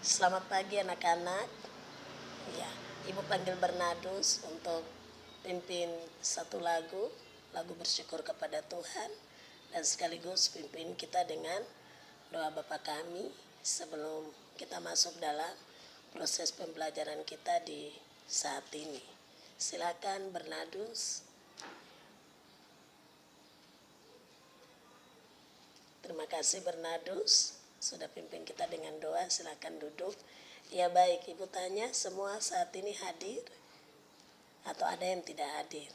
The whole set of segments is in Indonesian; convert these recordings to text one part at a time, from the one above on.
Selamat pagi anak-anak. Ya, Ibu panggil Bernadus untuk pimpin satu lagu bersyukur kepada Tuhan, dan sekaligus pimpin kita dengan doa Bapa kami sebelum kita masuk dalam proses pembelajaran kita di saat ini. Silakan Bernadus. Terima kasih Bernadus sudah pimpin kita dengan doa. Silakan duduk. Ya baik, Ibu tanya semua saat ini hadir atau ada yang tidak hadir?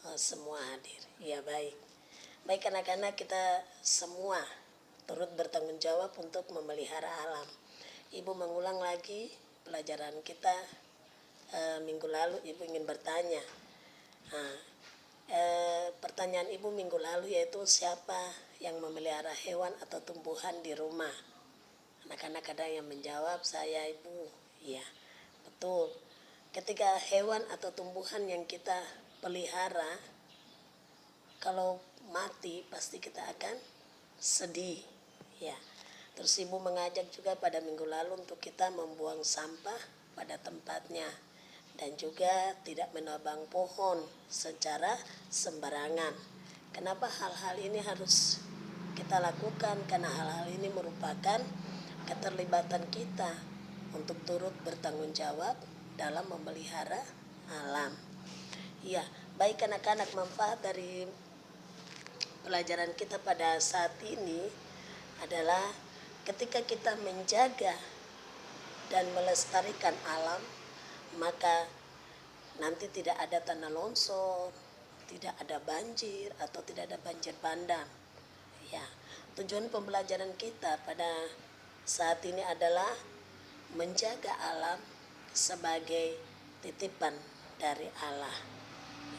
Oh, semua hadir. Ya baik. Baik anak-anak, kita semua turut bertanggung jawab untuk memelihara alam. Ibu mengulang lagi pelajaran kita minggu lalu. Ibu ingin bertanya. Pertanyaan Ibu minggu lalu yaitu siapa yang memelihara hewan atau tumbuhan di rumah? Anak-anak ada yang menjawab, saya Ibu. Ya, betul. Ketika hewan atau tumbuhan yang kita pelihara kalau mati pasti kita akan sedih. Ya. Terus Ibu mengajak juga pada minggu lalu untuk kita membuang sampah pada tempatnya dan juga tidak menebang pohon secara sembarangan. Kenapa hal-hal ini harus kita lakukan? Karena hal-hal ini merupakan keterlibatan kita untuk turut bertanggung jawab dalam memelihara alam. Ya, baik anak-anak, manfaat dari pelajaran kita pada saat ini adalah ketika kita menjaga dan melestarikan alam, maka nanti tidak ada tanah longsor, tidak ada banjir atau tidak ada banjir bandang. Ya, tujuan pembelajaran kita pada saat ini adalah menjaga alam sebagai titipan dari Allah.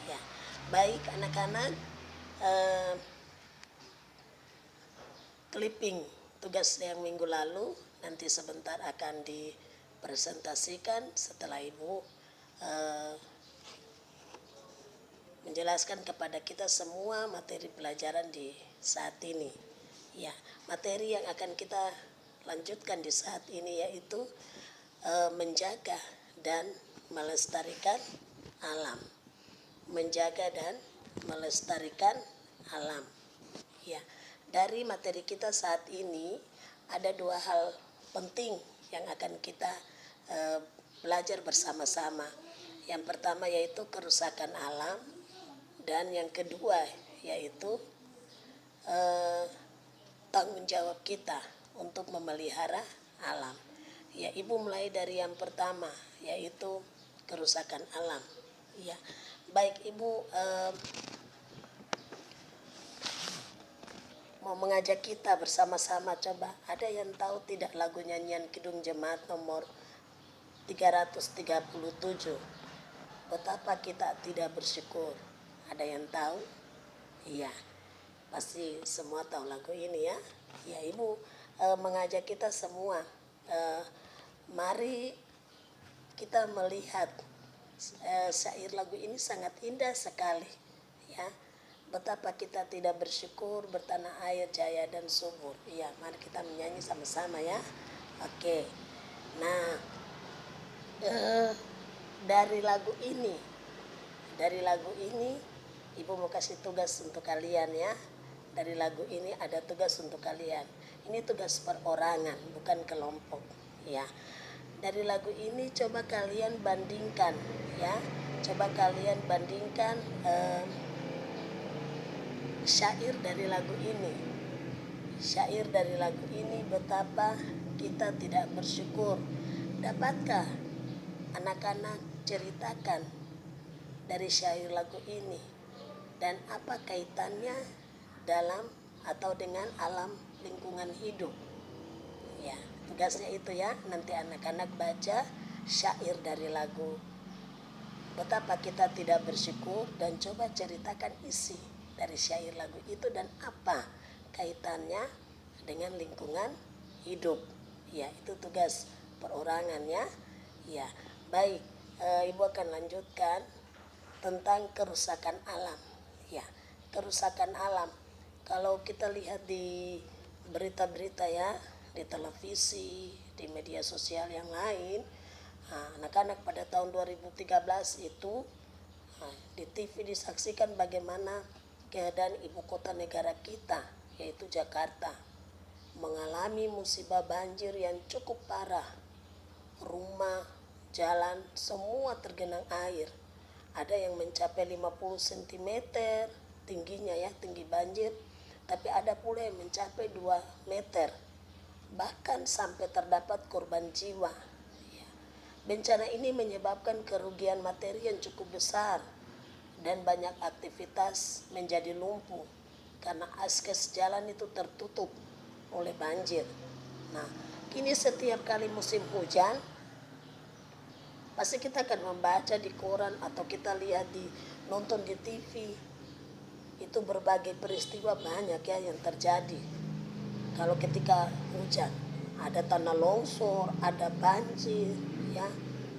Ya, baik anak-anak, clipping tugas yang minggu lalu nanti sebentar akan dipresentasikan setelah Ibu menjelaskan kepada kita semua materi pelajaran di saat ini. Ya, materi yang akan kita lanjutkan di saat ini yaitu menjaga dan melestarikan alam. Menjaga dan melestarikan alam. Ya, dari materi kita saat ini ada dua hal penting yang akan kita belajar bersama-sama. Yang pertama yaitu kerusakan alam, dan yang kedua yaitu tanggung jawab kita untuk memelihara alam. Ya, Ibu mulai dari yang pertama yaitu kerusakan alam. Ya, baik Ibu mau mengajak kita bersama-sama, coba ada yang tahu tidak lagu nyanyian Kidung Jemaat nomor 337, betapa kita tidak bersyukur? Ada yang tahu? Iya, pasti semua tahu lagu ini ya. Ya, Ibu mengajak kita semua, mari kita melihat syair lagu ini sangat indah sekali ya. Betapa kita tidak bersyukur bertanah air jaya dan subur. Iya, mari kita menyanyi sama-sama ya. Oke. Nah, dari lagu ini Ibu mau kasih tugas untuk kalian ya. Dari lagu ini ada tugas untuk kalian. Ini tugas perorangan, bukan kelompok ya. Dari lagu ini coba kalian bandingkan ya. Coba kalian bandingkan syair dari lagu ini. Syair dari lagu ini, betapa kita tidak bersyukur. Dapatkah anak-anak ceritakan dari syair lagu ini dan apa kaitannya dalam atau dengan alam lingkungan hidup? Ya, tugasnya itu ya. Nanti anak-anak baca syair dari lagu betapa kita tidak bersyukur dan coba ceritakan isi dari syair lagu itu dan apa kaitannya dengan lingkungan hidup. Ya, itu tugas perorangan ya. Ya, baik, Ibu akan lanjutkan tentang kerusakan alam. Ya, kerusakan alam. Kalau kita lihat di berita-berita ya, di televisi, di media sosial yang lain, anak-anak pada tahun 2013 itu di TV disaksikan bagaimana keadaan ibu kota negara kita, yaitu Jakarta, mengalami musibah banjir yang cukup parah. Rumah, jalan, semua tergenang air. Ada yang mencapai 50 cm tingginya ya, tinggi banjir. Tapi ada pula yang mencapai 2 meter. Bahkan sampai terdapat korban jiwa. Bencana ini menyebabkan kerugian materi yang cukup besar. Dan banyak aktivitas menjadi lumpuh. Karena akses jalan itu tertutup oleh banjir. Nah, kini setiap kali musim hujan, pasti kita akan membaca di koran atau kita lihat nonton di TV, itu berbagai peristiwa banyak ya yang terjadi. Kalau ketika hujan, ada tanah longsor, ada banjir, ya,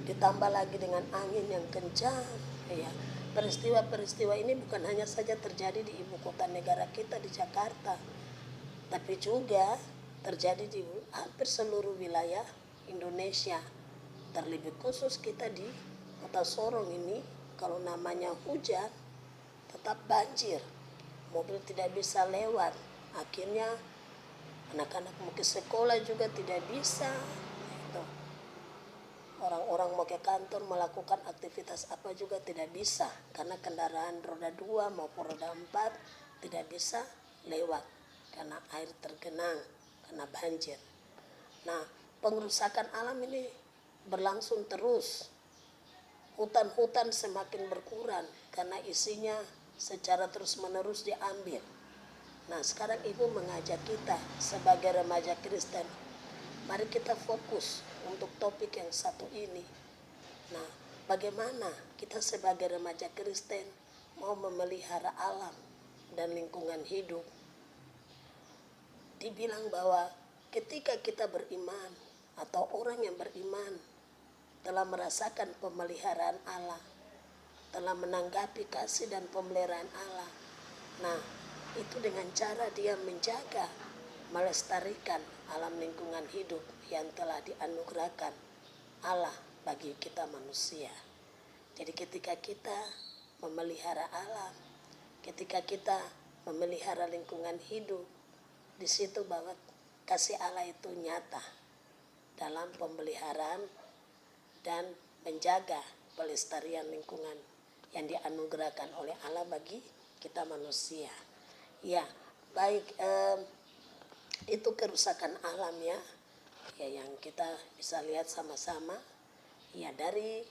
ditambah lagi dengan angin yang kencang, ya. Peristiwa-peristiwa ini bukan hanya saja terjadi di ibu kota negara kita di Jakarta, tapi juga terjadi di hampir seluruh wilayah Indonesia. Terlebih khusus kita di kota Sorong ini, kalau namanya hujan tetap banjir, mobil tidak bisa lewat, akhirnya anak-anak mau ke sekolah juga tidak bisa. Orang-orang mau ke kantor melakukan aktivitas apa juga tidak bisa, karena kendaraan roda 2 maupun roda 4 tidak bisa lewat karena air tergenang, karena banjir. Nah, pengerusakan alam ini berlangsung terus. Hutan-hutan semakin berkurang karena isinya secara terus-menerus diambil. Nah, sekarang Ibu mengajak kita sebagai remaja Kristen, mari kita fokus untuk topik yang satu ini. Nah, bagaimana kita sebagai remaja Kristen mau memelihara alam dan lingkungan hidup. Dibilang bahwa ketika kita beriman atau orang yang beriman telah merasakan pemeliharaan Allah, telah menanggapi kasih dan pemeliharaan Allah. Nah, itu dengan cara dia menjaga, melestarikan alam lingkungan hidup yang telah dianugerahkan Allah bagi kita manusia. Jadi ketika kita memelihara alam, ketika kita memelihara lingkungan hidup, di situ bahwa kasih Allah itu nyata dalam pemeliharaan dan menjaga pelestarian lingkungan yang dianugerahkan oleh Allah bagi kita manusia. Ya, baik, itu kerusakan alam ya yang kita bisa lihat sama-sama. Ya, dari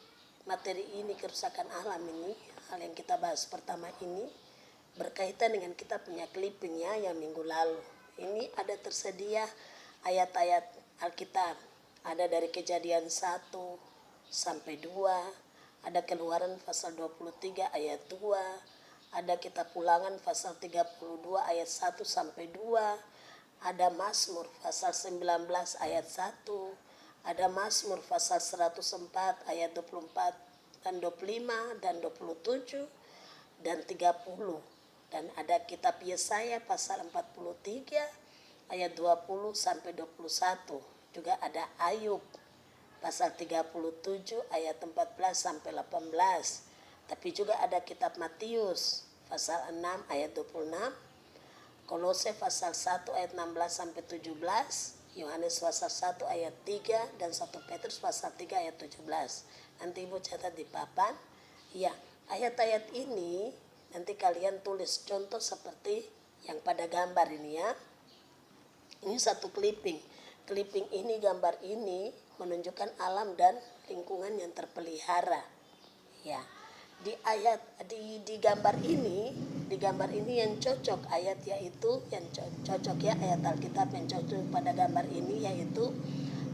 materi ini, kerusakan alam ini, hal yang kita bahas pertama ini berkaitan dengan kita punya clippingnya yang minggu lalu. Ini ada tersedia ayat-ayat Alkitab, ada dari Kejadian 1 sampai 2, ada Keluaran pasal 23 ayat 2, ada Kitab Ulangan pasal 32 ayat 1 sampai 2, ada Mazmur pasal 19 ayat 1, ada Mazmur pasal 104 ayat 24 dan 25 dan 27 dan 30. Dan ada kitab Yesaya pasal 43 ayat 20 sampai 21. Juga ada Ayub pasal 37 ayat 14 sampai 18. Tapi juga ada kitab Matius pasal 6 ayat 26, Kolose pasal 1 ayat 16 sampai 17, Yohanes pasal 1 ayat 3 dan 1 Petrus pasal 3 ayat 17. Nanti Ibu catat di papan. Ya, ayat-ayat ini nanti kalian tulis contoh seperti yang pada gambar ini ya. Ini satu clipping. Clipping ini, gambar ini menunjukkan alam dan lingkungan yang terpelihara. Ya. Di gambar ini yang cocok ayat, yaitu yang cocok ya, ayat Alkitab yang cocok pada gambar ini yaitu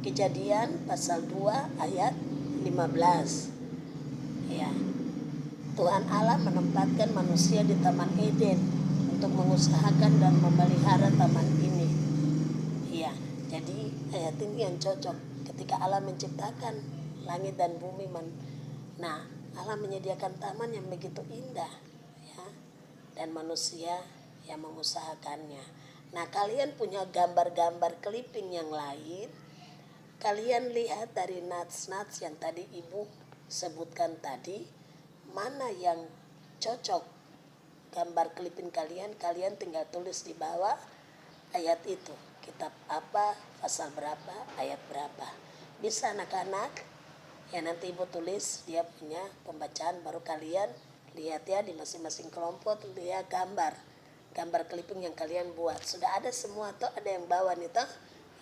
Kejadian pasal 2 ayat 15. Ya. Tuhan Allah menempatkan manusia di Taman Eden untuk mengusahakan dan memelihara taman ini. Ya, jadi ayat ini yang cocok ketika Allah menciptakan langit dan bumi. Nah, Allah menyediakan taman yang begitu indah, ya, dan manusia yang mengusahakannya. Nah, kalian punya gambar-gambar clipping yang lain, kalian lihat dari nats-nats yang tadi Ibu sebutkan tadi, mana yang cocok gambar clipping kalian, kalian tinggal tulis di bawah ayat itu, kitab apa, pasal berapa, ayat berapa. Bisa anak-anak, ya nanti Ibu tulis dia punya pembacaan, baru kalian lihat ya di masing-masing kelompok, lihat gambar clipping yang kalian buat. Sudah ada semua atau ada yang bawa nih toh?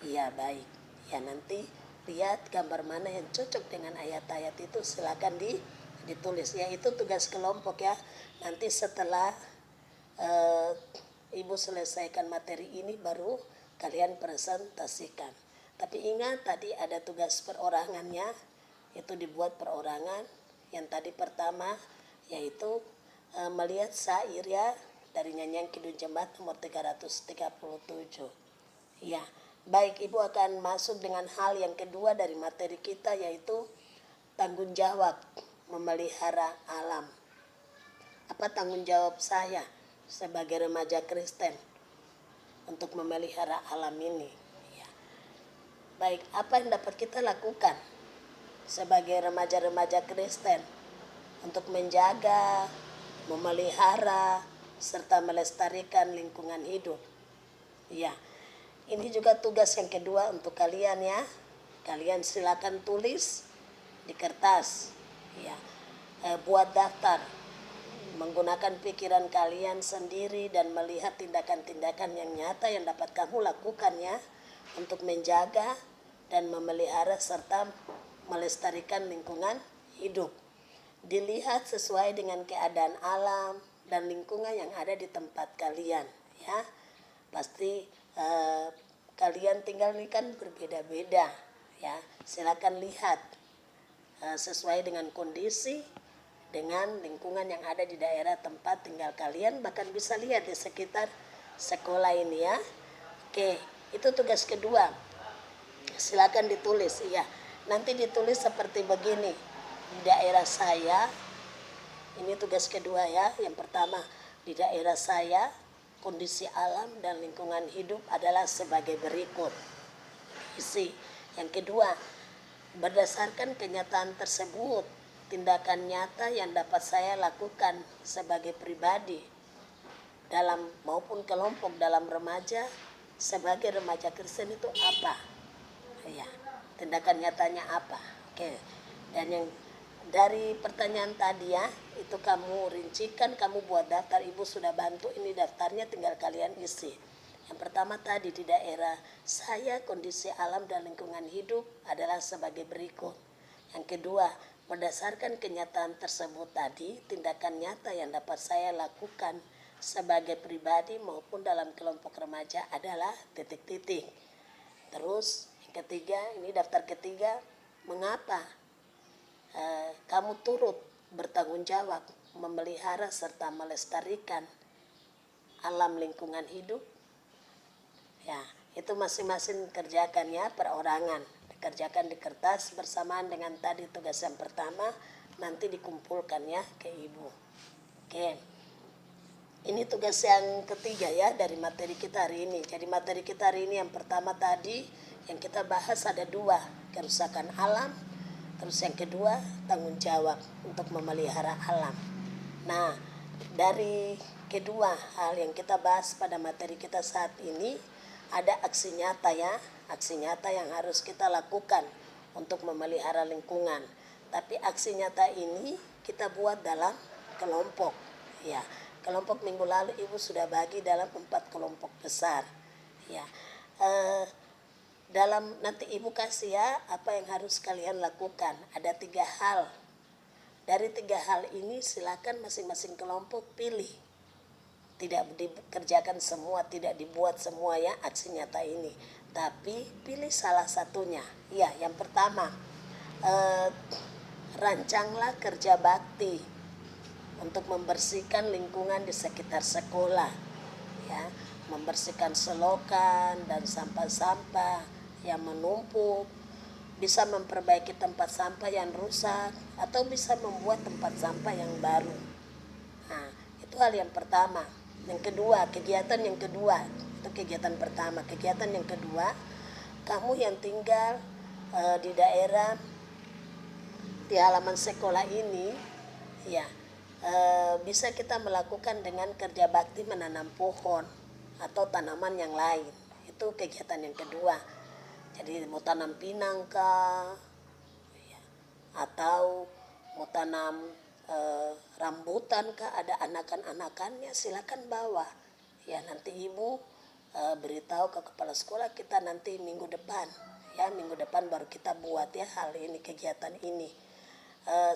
Iya, baik. Ya nanti lihat gambar mana yang cocok dengan ayat-ayat itu, silakan ditulis. Ya itu tugas kelompok ya. Nanti setelah Ibu selesaikan materi ini baru kalian presentasikan. Tapi ingat tadi ada tugas perorangannya, itu dibuat perorangan. Yang tadi pertama yaitu melihat syair ya dari nyanyian Kidung Jemaat nomor 337. Ya, baik, Ibu akan masuk dengan hal yang kedua dari materi kita, yaitu tanggung jawab memelihara alam. Apa tanggung jawab saya sebagai remaja Kristen untuk memelihara alam ini? Ya. Baik, apa yang dapat kita lakukan sebagai remaja-remaja Kristen untuk menjaga, memelihara, serta melestarikan lingkungan hidup? Ya, ini juga tugas yang kedua untuk kalian ya. Kalian silakan tulis di kertas, ya. Buat daftar, menggunakan pikiran kalian sendiri dan melihat tindakan-tindakan yang nyata yang dapat kamu lakukan ya untuk menjaga dan memelihara serta melestarikan lingkungan hidup. Dilihat sesuai dengan keadaan alam dan lingkungan yang ada di tempat kalian ya. Pasti kalian tinggal ini kan berbeda-beda ya. Silakan lihat sesuai dengan kondisi, dengan lingkungan yang ada di daerah tempat tinggal kalian, bahkan bisa lihat di sekitar sekolah ini ya. Oke, itu tugas kedua. Silakan ditulis ya. Nanti ditulis seperti begini. Di daerah saya, ini tugas kedua ya. Yang pertama, di daerah saya kondisi alam dan lingkungan hidup adalah sebagai berikut. Isi. Yang kedua, berdasarkan kenyataan tersebut, tindakan nyata yang dapat saya lakukan sebagai pribadi dalam maupun kelompok dalam remaja sebagai remaja Kristen itu apa? Ya, tindakan nyatanya apa? Oke. Dan yang dari pertanyaan tadi ya, itu kamu rincikan, kamu buat daftar. Ibu sudah bantu, ini daftarnya tinggal kalian isi. Yang pertama tadi, di daerah saya kondisi alam dan lingkungan hidup adalah sebagai berikut. Yang kedua, berdasarkan kenyataan tersebut tadi, tindakan nyata yang dapat saya lakukan sebagai pribadi maupun dalam kelompok remaja adalah titik-titik. Terus yang ketiga, ini daftar ketiga, mengapa kamu turut bertanggung jawab memelihara serta melestarikan alam lingkungan hidup? Ya, itu masing-masing kerjakan ya, perorangan. Dikerjakan di kertas bersamaan dengan tadi tugas yang pertama, nanti dikumpulkan ya ke Ibu. Oke. Ini tugas yang ketiga ya dari materi kita hari ini. Jadi materi kita hari ini yang pertama tadi yang kita bahas ada dua, kerusakan alam. Terus yang kedua, tanggung jawab untuk memelihara alam. Nah, dari kedua hal yang kita bahas pada materi kita saat ini, ada aksi nyata ya, aksi nyata yang harus kita lakukan untuk memelihara lingkungan. Tapi aksi nyata ini kita buat dalam kelompok. Ya, kelompok minggu lalu Ibu sudah bagi dalam 4 kelompok besar. Ya, dalam nanti Ibu kasih ya apa yang harus kalian lakukan. Ada 3 hal. Dari 3 hal ini silakan masing-masing kelompok pilih. Tidak dikerjakan semua, tidak dibuat semua ya aksi nyata ini. Tapi pilih salah satunya. Ya, yang pertama, rancanglah kerja bakti untuk membersihkan lingkungan di sekitar sekolah. Ya, membersihkan selokan dan sampah-sampah yang menumpuk, bisa memperbaiki tempat sampah yang rusak, atau bisa membuat tempat sampah yang baru. Nah, itu hal yang pertama. Yang kedua, kegiatan yang kedua, itu kegiatan pertama. Kegiatan yang kedua, kamu yang tinggal di daerah di halaman sekolah ini, ya bisa kita melakukan dengan kerja bakti menanam pohon atau tanaman yang lain. Itu kegiatan yang kedua. Jadi mau tanam pinang kah, ya, atau mau tanam rambutan kah, ada anakan-anakannya, silakan bawa. Ya nanti ibu beritahu ke kepala sekolah, kita nanti minggu depan, ya minggu depan baru kita buat ya hal ini, kegiatan ini.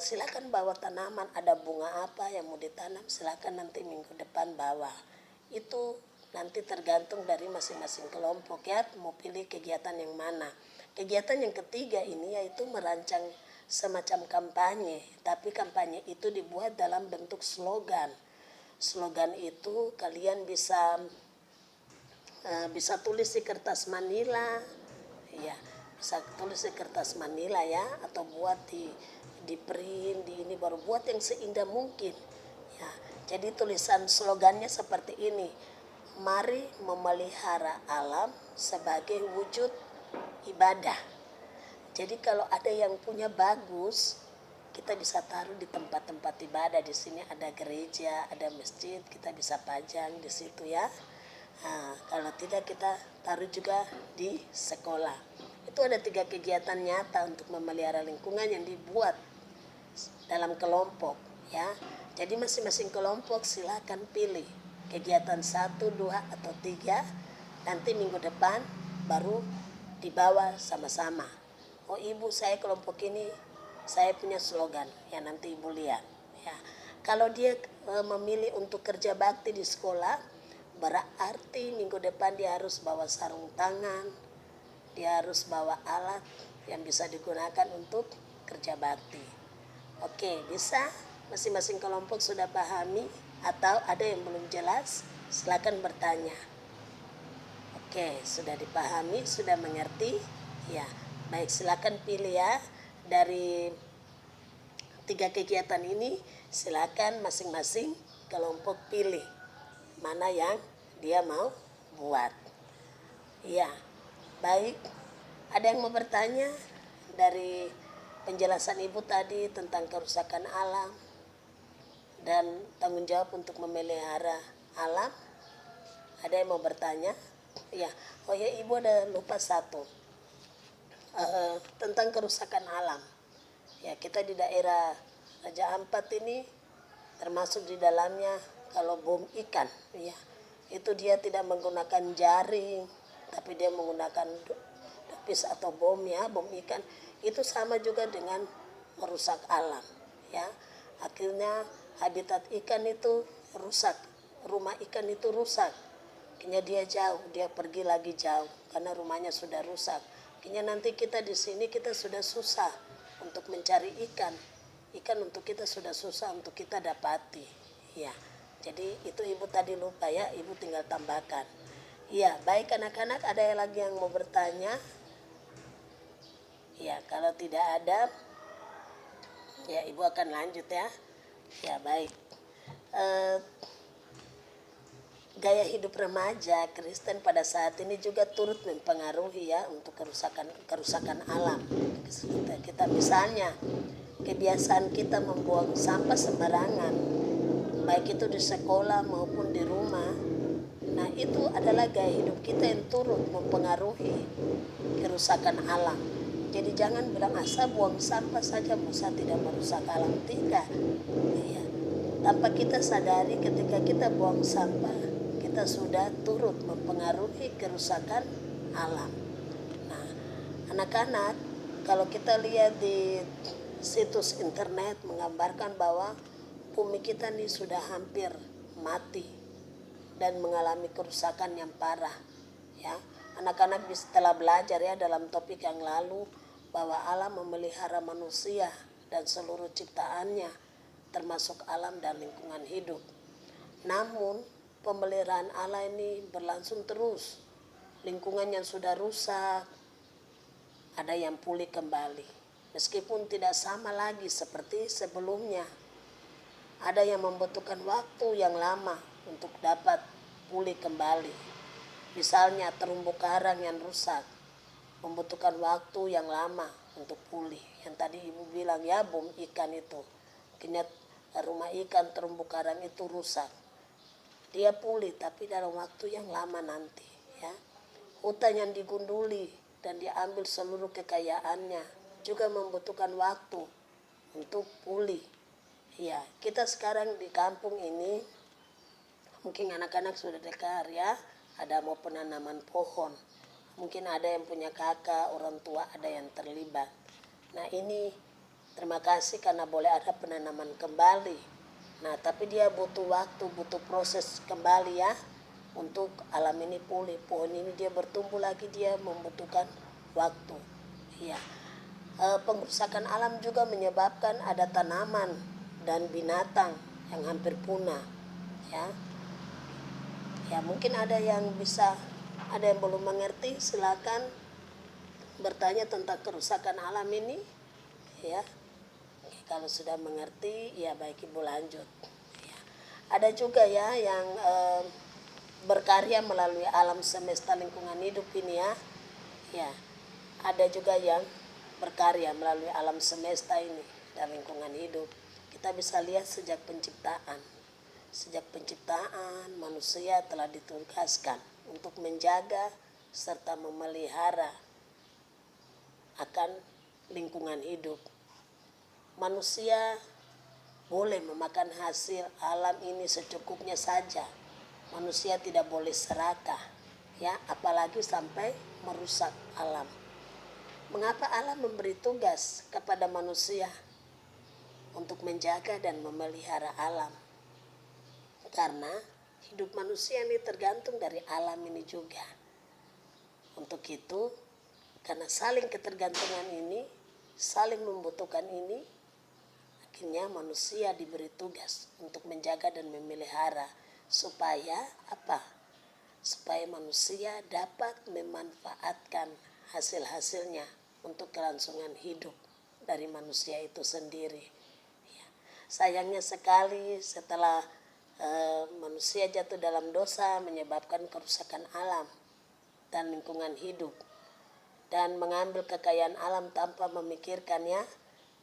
Silakan bawa tanaman, ada bunga apa yang mau ditanam, silakan nanti minggu depan bawa. Itu nanti tergantung dari masing-masing kelompok ya, mau pilih kegiatan yang mana. Kegiatan yang ketiga ini yaitu merancang semacam kampanye, tapi kampanye itu dibuat dalam bentuk slogan. Slogan itu kalian bisa tulis di kertas manila, ya bisa tulis di kertas manila ya, atau buat di print di ini, baru buat yang seindah mungkin ya. Jadi tulisan slogannya seperti ini: mari memelihara alam sebagai wujud ibadah. Jadi kalau ada yang punya bagus, kita bisa taruh di tempat-tempat ibadah. Di sini ada gereja, ada masjid, kita bisa pajang di situ ya. Nah, kalau tidak kita taruh juga di sekolah. Itu ada 3 kegiatan nyata untuk memelihara lingkungan yang dibuat dalam kelompok ya. Jadi masing-masing kelompok silakan pilih kegiatan 1, 2, atau 3. Nanti minggu depan baru dibawa sama-sama. Oh ibu, saya kelompok ini saya punya slogan ya, nanti ibu lihat ya. Kalau dia memilih untuk kerja bakti di sekolah, berarti minggu depan dia harus bawa sarung tangan, dia harus bawa alat yang bisa digunakan untuk kerja bakti. Oke, bisa masing-masing kelompok sudah pahami atau ada yang belum jelas? Silakan bertanya. Oke, sudah dipahami, sudah mengerti ya. Baik, silakan pilih ya. Dari 3 kegiatan ini silakan masing-masing kelompok pilih mana yang dia mau buat. Ya, baik. Ada yang mau bertanya dari penjelasan ibu tadi tentang kerusakan alam dan tanggung jawab untuk memelihara alam? Ada yang mau bertanya? Ya, oh ya, ibu ada lupa satu. Tentang kerusakan alam ya, kita di daerah Raja Ampat ini termasuk di dalamnya kalau bom ikan ya, itu dia tidak menggunakan jaring tapi dia menggunakan dopis atau bom ya, bom ikan. Itu sama juga dengan merusak alam ya. Akhirnya habitat ikan itu rusak, rumah ikan itu rusak, akhirnya dia jauh, dia pergi lagi jauh karena rumahnya sudah rusak. Akhirnya nanti kita di sini kita sudah susah untuk mencari ikan untuk kita sudah susah untuk kita dapati ya. Jadi itu ibu tadi lupa ya, ibu tinggal tambahkan. Iya, baik anak-anak, ada lagi yang mau bertanya? Ya, kalau tidak ada ya ibu akan lanjut ya. Ya baik. Gaya hidup remaja Kristen pada saat ini juga turut mempengaruhi ya untuk kerusakan alam. Kita misalnya kebiasaan kita membuang sampah sembarangan, baik itu di sekolah maupun di rumah. Nah itu adalah gaya hidup kita yang turut mempengaruhi kerusakan alam. Jadi jangan bilang asal buang sampah saja bisa tidak merusak alam, tidak. Ya. Tanpa kita sadari ketika kita buang sampah, kita sudah turut mempengaruhi kerusakan alam. Nah, anak-anak, kalau kita lihat di situs internet menggambarkan bahwa bumi kita ini sudah hampir mati dan mengalami kerusakan yang parah. Ya, anak-anak telah belajar ya dalam topik yang lalu bahwa alam memelihara manusia dan seluruh ciptaannya, termasuk alam dan lingkungan hidup. Namun pemeliharaan alam ini berlangsung terus. Lingkungan yang sudah rusak ada yang pulih kembali, meskipun tidak sama lagi seperti sebelumnya. Ada yang membutuhkan waktu yang lama untuk dapat pulih kembali. Misalnya terumbu karang yang rusak membutuhkan waktu yang lama untuk pulih. Yang tadi ibu bilang ya, bom ikan itu, akhirnya rumah ikan terumbu karang itu rusak, dia pulih tapi dalam waktu yang lama nanti ya. Hutan yang digunduli dan diambil seluruh kekayaannya juga membutuhkan waktu untuk pulih ya. Kita sekarang di kampung ini mungkin anak-anak sudah dengar ya, ada mau penanaman pohon, mungkin ada yang punya kakak, orang tua ada yang terlibat. Nah ini terima kasih karena boleh ada penanaman kembali. Nah tapi dia butuh waktu, butuh proses kembali ya untuk alam ini pulih. Pohon ini dia bertumbuh lagi, dia membutuhkan waktu ya. Pengrusakan alam juga menyebabkan ada tanaman dan binatang yang hampir punah ya. Ya mungkin ada yang bisa, ada yang belum mengerti, silakan bertanya tentang kerusakan alam ini ya. Kalau sudah mengerti ya baik ibu lanjut ya. Ada juga ya yang berkarya melalui alam semesta lingkungan hidup ini ya. Ya ada juga yang berkarya melalui alam semesta ini dan lingkungan hidup. Kita bisa lihat sejak penciptaan manusia telah ditugaskan untuk menjaga serta memelihara akan lingkungan hidup. Manusia boleh memakan hasil alam ini secukupnya saja. Manusia tidak boleh serakah ya, apalagi sampai merusak alam. Mengapa alam memberi tugas kepada manusia untuk menjaga dan memelihara alam? Karena hidup manusia ini tergantung dari alam ini juga. Untuk itu, karena saling ketergantungan ini, saling membutuhkan ini, akhirnya manusia diberi tugas untuk menjaga dan memelihara supaya apa? Supaya manusia dapat memanfaatkan hasil-hasilnya untuk kelangsungan hidup dari manusia itu sendiri. Ya. Sayangnya sekali setelah manusia jatuh dalam dosa menyebabkan kerusakan alam dan lingkungan hidup dan mengambil kekayaan alam tanpa memikirkannya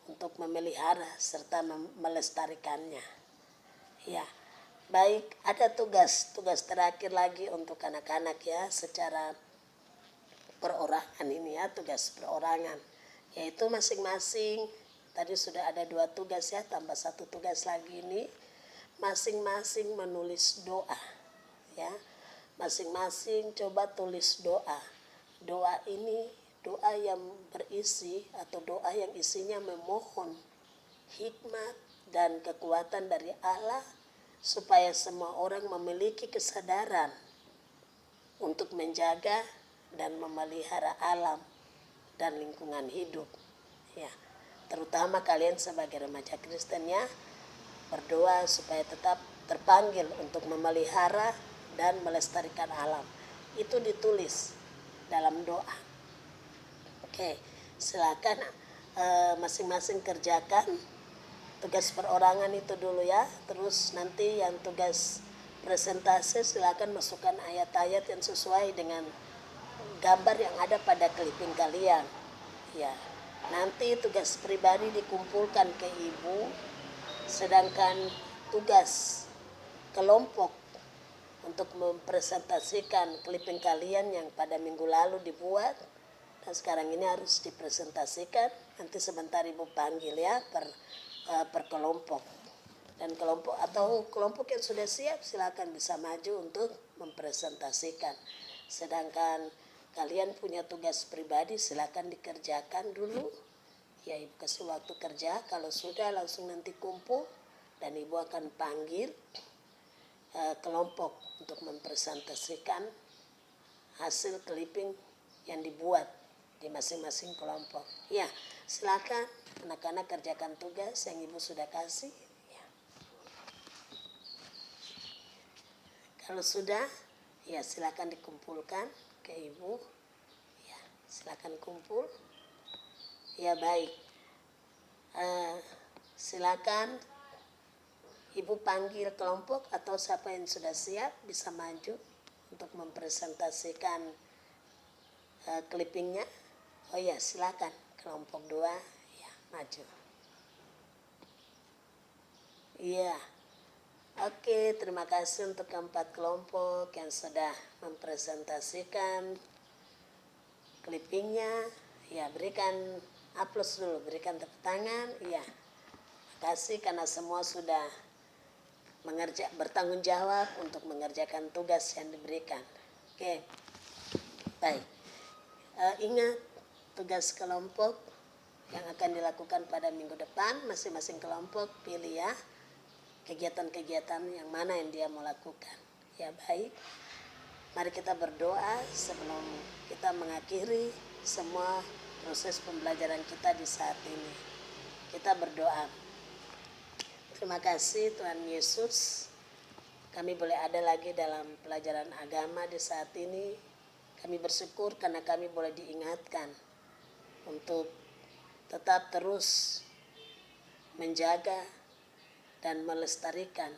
untuk memelihara serta melestarikannya. Ya, baik, ada tugas terakhir lagi untuk anak-anak ya, secara perorangan ini ya, tugas perorangan, yaitu masing-masing tadi sudah ada 2 tugas ya, tambah 1 tugas lagi ini, masing-masing menulis doa ya, masing-masing coba tulis doa. Doa ini doa yang berisi atau doa yang isinya memohon hikmat dan kekuatan dari Allah supaya semua orang memiliki kesadaran untuk menjaga dan memelihara alam dan lingkungan hidup ya. Terutama kalian sebagai remaja Kristen ya, berdoa supaya tetap terpanggil untuk memelihara dan melestarikan alam. Itu ditulis dalam doa. Oke, silakan masing-masing kerjakan tugas perorangan itu dulu ya. Terus nanti yang tugas presentasi silakan masukkan ayat-ayat yang sesuai dengan gambar yang ada pada clipping kalian. Ya, nanti tugas pribadi dikumpulkan ke ibu, sedangkan tugas kelompok untuk mempresentasikan clipping kalian yang pada minggu lalu dibuat dan sekarang ini harus dipresentasikan. Nanti sebentar ibu panggil ya per kelompok, dan kelompok yang sudah siap silakan bisa maju untuk mempresentasikan. Sedangkan kalian punya tugas pribadi silakan dikerjakan dulu ya, ibu kasih waktu kerja. Kalau sudah langsung nanti kumpul dan ibu akan panggil kelompok untuk mempresentasikan hasil clipping yang dibuat di masing-masing kelompok. Ya, silakan anak-anak kerjakan tugas yang ibu sudah kasih. Ya. Kalau sudah, ya silakan dikumpulkan ke ibu. Ya, silakan kumpul. Ya baik. Silakan Ibu panggil kelompok atau siapa yang sudah siap bisa maju untuk mempresentasikan clippingnya. Oh ya, silakan kelompok 2 ya, maju. Iya. Oke, terima kasih untuk keempat kelompok yang sudah mempresentasikan clippingnya. Ya, berikan aplaus dulu, berikan tepuk tangan. Iya. Terima kasih karena semua sudah bertanggung jawab untuk mengerjakan tugas yang diberikan. Oke, baik. Ingat tugas kelompok yang akan dilakukan pada minggu depan, masing-masing kelompok pilih ya kegiatan-kegiatan yang mana yang dia mau lakukan. Ya baik, mari kita berdoa sebelum kita mengakhiri semua proses pembelajaran kita di saat ini. Kita berdoa. Terima kasih Tuhan Yesus, kami boleh ada lagi dalam pelajaran agama di saat ini. Kami bersyukur karena kami boleh diingatkan untuk tetap terus menjaga dan melestarikan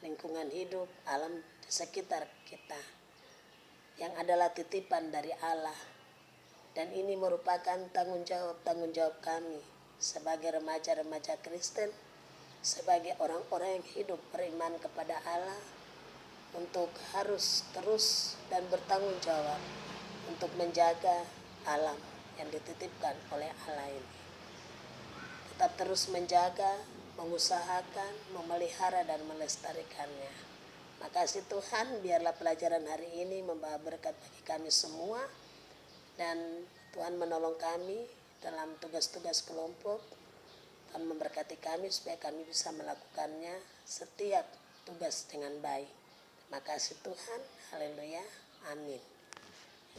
lingkungan hidup, alam di sekitar kita yang adalah titipan dari Allah. Dan ini merupakan tanggung jawab kami sebagai remaja-remaja Kristen, sebagai orang-orang yang hidup beriman kepada Allah, untuk harus terus dan bertanggung jawab untuk menjaga alam yang dititipkan oleh Allah ini. Tetap terus menjaga, mengusahakan, memelihara dan melestarikannya. Makasih Tuhan, biarlah pelajaran hari ini membawa berkat bagi kami semua, dan Tuhan menolong kami dalam tugas-tugas kelompok. Tuhan memberkati kami supaya kami bisa melakukannya setiap tugas dengan baik. Terima kasih Tuhan, haleluya, amin.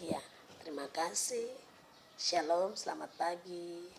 Ya, terima kasih. Shalom, selamat pagi.